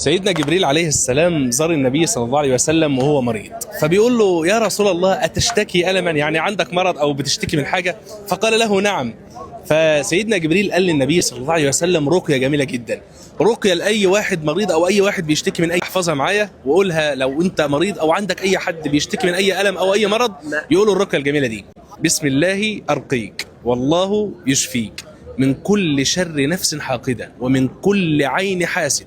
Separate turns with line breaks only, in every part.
سيدنا جبريل عليه السلام زار النبي صلى الله عليه وسلم وهو مريض، فبيقول له: يا رسول الله، أتشتكي ألما؟ يعني عندك مرض أو بتشتكي من حاجة؟ فقال له: نعم. فسيدنا جبريل قال للنبي صلى الله عليه وسلم رقية جميلة جدا، رقية لأي واحد مريض أو أي واحد بيشتكي من أي، احفظها معايا وقولها لو أنت مريض أو عندك أي حد بيشتكي من أي ألم أو أي مرض، يقولوا الرقية الجميلة دي: بسم الله أرقيك والله يشفيك من كل شر نفس حاقدة ومن كل عين حاسد،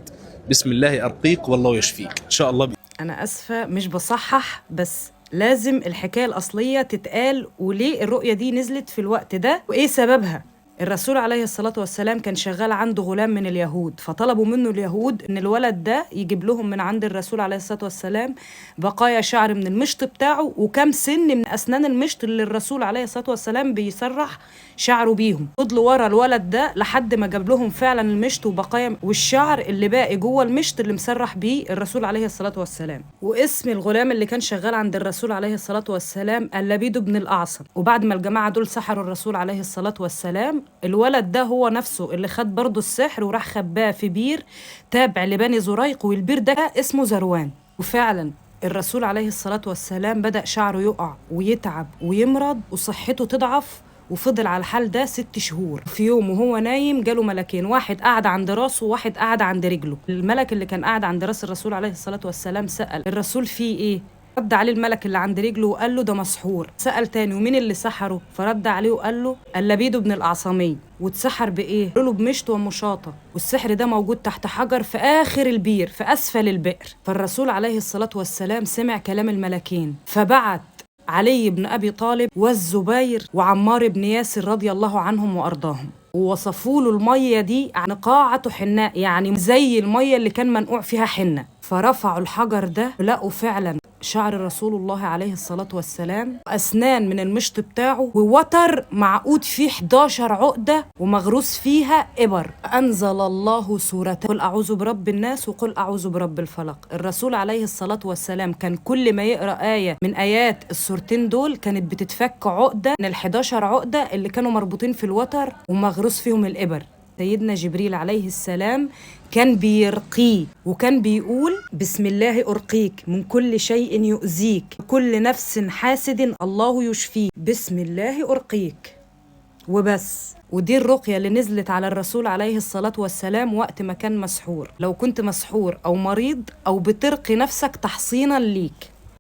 بسم الله أرقيك والله يشفيك إن شاء الله.
أنا أسفة مش بصحح، بس لازم الحكاية الأصلية تتقال، وليه الرؤية دي نزلت في الوقت ده وإيه سببها. الرسول عليه الصلاة والسلام كان شغال عنده غلام من اليهود، فطلبوا منه اليهود إن الولد ده يجيب لهم من عند الرسول عليه الصلاة والسلام بقايا شعر من المشط بتاعه وكم سن من أسنان المشط اللي الرسول عليه الصلاة والسلام بيسرح شعره بيهم. فضلوا ورا الولد ده لحد ما جاب لهم فعلا المشط وبقايا والشعر اللي باقي جوه المشط اللي مسرح بيه الرسول عليه الصلاة والسلام. واسم الغلام اللي كان شغال عند الرسول عليه الصلاة والسلام اللبيد بن الأعصم. وبعد ما الجماعة دول سحروا الرسول عليه الصلاة والسلام، الولد ده هو نفسه اللي خد برضه السحر وراح خباه في بير تابع لبني زريق، والبير ده اسمه زروان. وفعلا الرسول عليه الصلاة والسلام بدأ شعره يقع ويتعب ويمرض وصحته تضعف، وفضل على الحال ده 6 شهور. في يوم وهو نايم جاله ملكين، واحد قاعد عند راسه وواحد قاعد عند رجله. الملك اللي كان قاعد عند راس الرسول عليه الصلاة والسلام سأل الرسول فيه ايه؟ رد عليه الملك اللي عند رجله وقال له ده مسحور. سأل تاني ومين اللي سحره؟ فرد عليه وقال له اللبيد بن الأعصمي. واتسحر بإيه؟ قالوا له بمشط ومشاطة، والسحر ده موجود تحت حجر في آخر البير في أسفل البئر. فالرسول عليه الصلاة والسلام سمع كلام الملكين، فبعت علي بن أبي طالب والزبير وعمار بن ياسر رضي الله عنهم وأرضاهم، ووصفوا له المية دي نقاعة حناء، يعني زي المية اللي كان منقوع فيها حنة. فرفعوا الحجر ده لقوا فعلا شعر رسول الله عليه الصلاة والسلام وأسنان من المشط بتاعه ووتر معقود فيه 11 عقدة ومغروس فيها إبر. أنزل الله سورة قل أعوذ برب الناس وقل أعوذ برب الفلق. الرسول عليه الصلاة والسلام كان كل ما يقرأ آية من آيات السورتين دول كانت بتتفك عقدة من 11 عقدة اللي كانوا مربوطين في الوتر ومغروس فيهم الإبر. سيدنا جبريل عليه السلام كان بيرقيه وكان بيقول بسم الله أرقيك من كل شيء يؤذيك كل نفس حاسد الله يشفيك بسم الله أرقيك وبس. ودي الرقية اللي نزلت على الرسول عليه الصلاة والسلام وقت ما كان مسحور. لو كنت مسحور أو مريض أو بترقي نفسك تحصينا ليك.